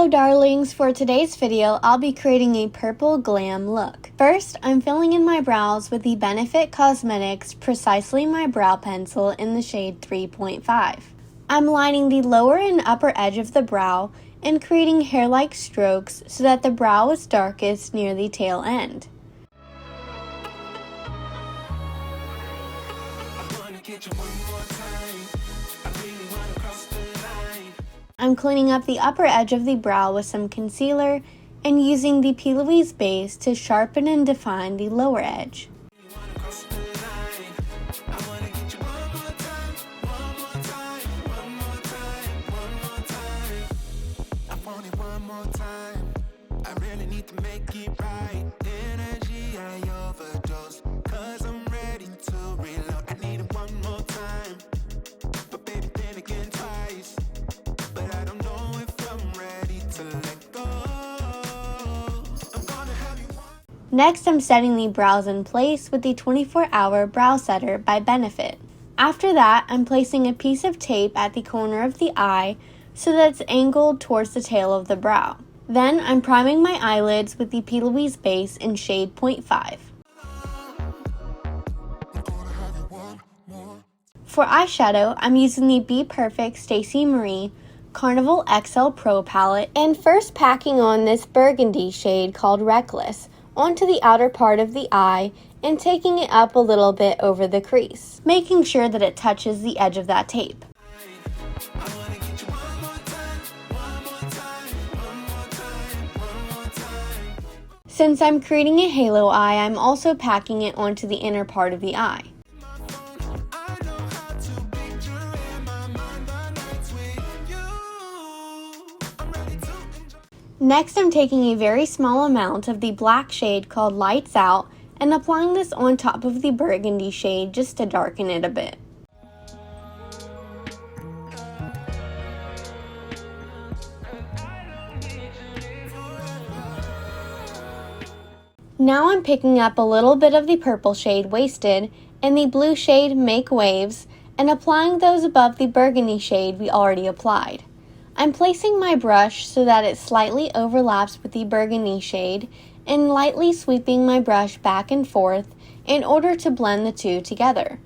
Hello darlings, for today's video I'll be creating a purple glam look. First, I'm filling in my brows with the Benefit Cosmetics Precisely My Brow Pencil in the shade 3.5. I'm lining the lower and upper edge of the brow and creating hair-like strokes so that the brow is darkest near the tail end. I'm cleaning up the upper edge of the brow with some concealer and using the Plouise base to sharpen and define the lower edge. Next, I'm setting the brows in place with the 24-Hour Brow Setter by Benefit. After that, I'm placing a piece of tape at the corner of the eye so that it's angled towards the tail of the brow. Then, I'm priming my eyelids with the Plouise base in shade 0.5. For eyeshadow, I'm using the Bperfect Stacey Marie Carnival XL Pro palette and first packing on this burgundy shade called Reckless onto the outer part of the eye and taking it up a little bit over the crease, making sure that it touches the edge of that tape. Since I'm creating a halo eye, I'm also packing it onto the inner part of the eye. Next, I'm taking a very small amount of the black shade called Lights Out and applying this on top of the burgundy shade just to darken it a bit. Now I'm picking up a little bit of the purple shade Wasted and the blue shade Make Waves and applying those above the burgundy shade we already applied. I'm placing my brush so that it slightly overlaps with the burgundy shade and lightly sweeping my brush back and forth in order to blend the two together.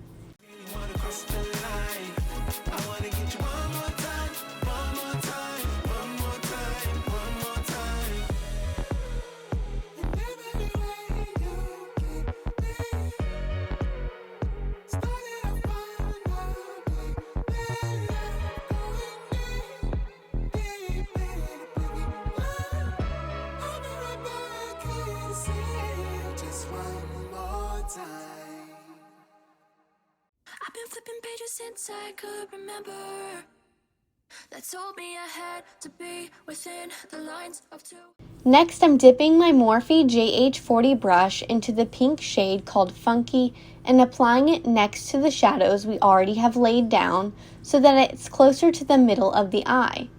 I've been flipping pages since I could remember. That told me I had to be within the lines of two. Next, I'm dipping my Morphe JH40 brush into the pink shade called Funky and applying it next to the shadows we already have laid down so that it's closer to the middle of the eye.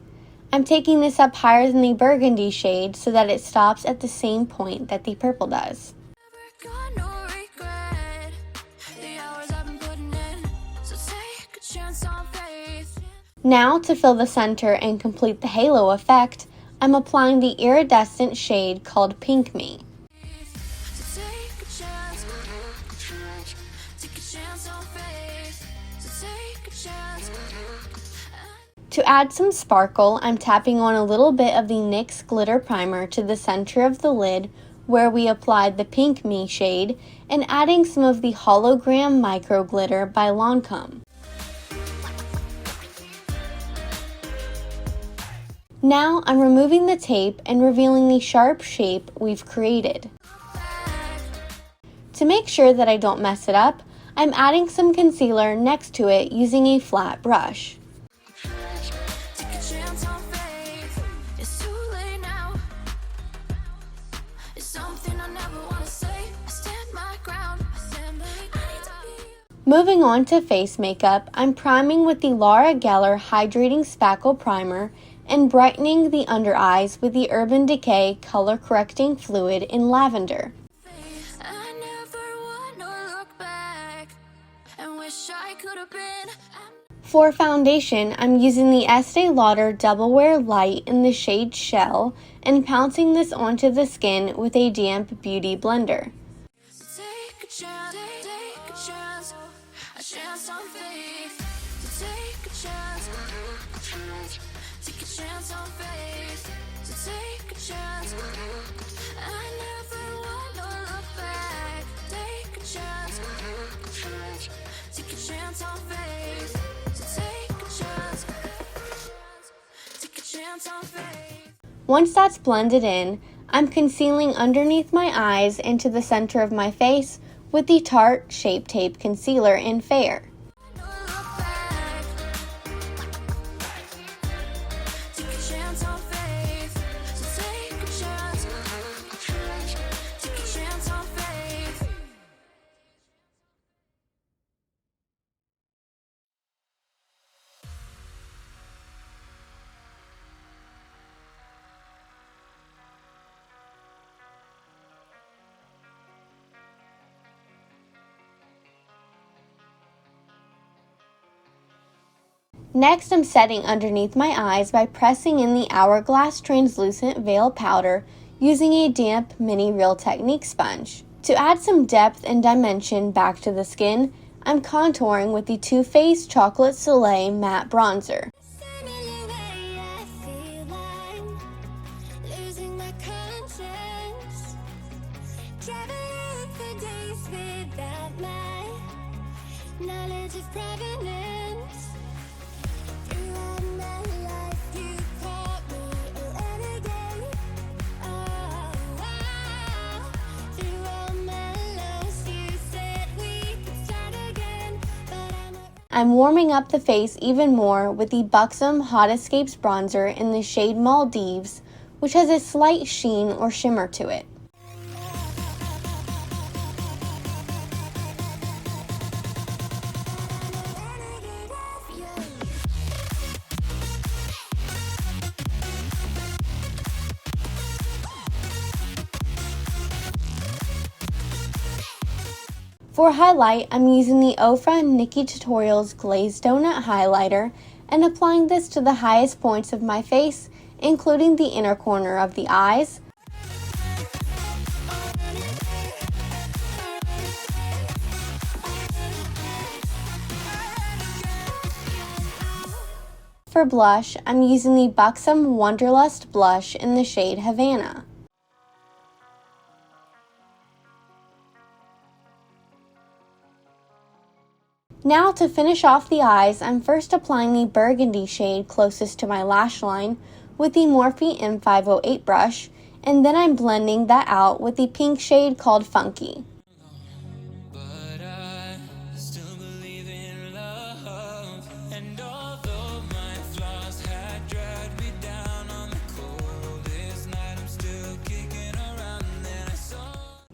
I'm taking this up higher than the burgundy shade so that it stops at the same point that the purple does. Now, to fill the center and complete the halo effect, I'm applying the iridescent shade called Pink Me. To add some sparkle, I'm tapping on a little bit of the NYX glitter primer to the center of the lid where we applied the Pink Me shade and adding some of the Hologramme micro glitter by Lancome. Now I'm removing the tape and revealing the sharp shape we've created. To make sure that I don't mess it up, I'm adding some concealer next to it using a flat brush. Moving on to face makeup, I'm priming with the Laura Geller Hydrating Spackle Primer and brightening the under eyes with the Urban Decay Color Correcting Fluid in Lavender. For foundation, I'm using the Estée Lauder Double Wear Light in the shade Shell and pouncing this onto the skin with a damp beauty blender. Take a chance, take a chance, a chance on faith. So take a chance, take a chance on faith. So take a chance. I never want to look back. Take a chance, take a chance on faith. So take a chance, take a chance on faith. Once that's blended in, I'm concealing underneath my eyes into the center of my face with the Tarte Shape Tape Concealer in Fair. Next, I'm setting underneath my eyes by pressing in the Hourglass Translucent Veil Powder using a damp Mini Real Technique sponge. To add some depth and dimension back to the skin, I'm contouring with the Too Faced Chocolate Soleil Matte Bronzer. I'm warming up the face even more with the Buxom Hot Escapes bronzer in the shade Maldives, which has a slight sheen or shimmer to it. For highlight, I'm using the Ofra nikkietutorials Glazed Donut Highlighter and applying this to the highest points of my face, including the inner corner of the eyes, For blush, I'm using the Buxom Wanderlust blush in the shade Havana. Now to finish off the eyes, I'm first applying the burgundy shade closest to my lash line with the Morphe M508 brush, and then I'm blending that out with the pink shade called Funky.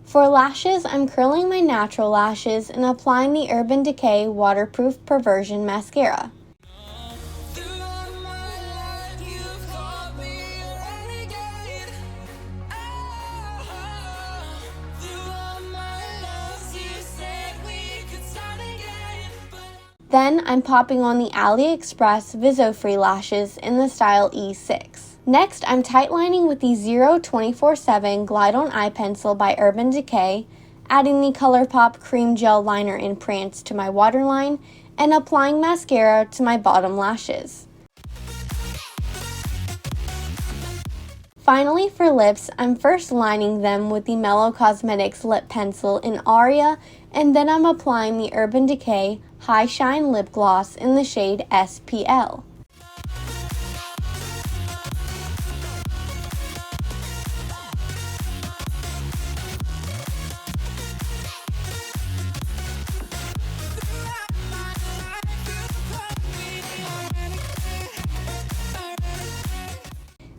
For lashes, I'm curling my natural lashes and applying the Urban Decay Waterproof Perversion Mascara. Then I'm popping on the AliExpress Viso-Free lashes in the style E6. Next, I'm tightlining with the 024/7 Glide On Eye Pencil by Urban Decay, adding the Colourpop Cream Gel Liner in Prance to my waterline, and applying mascara to my bottom lashes. Finally, for lips, I'm first lining them with the Mellow Cosmetics Lip Pencil in Aria, and then I'm applying the Urban Decay High Shine Lip Gloss in the shade SPL.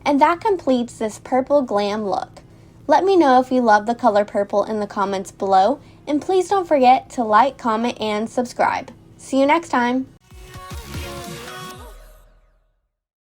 And that completes this purple glam look. Let me know if you love the color purple in the comments below, and please don't forget to like, comment, and subscribe. See you next time!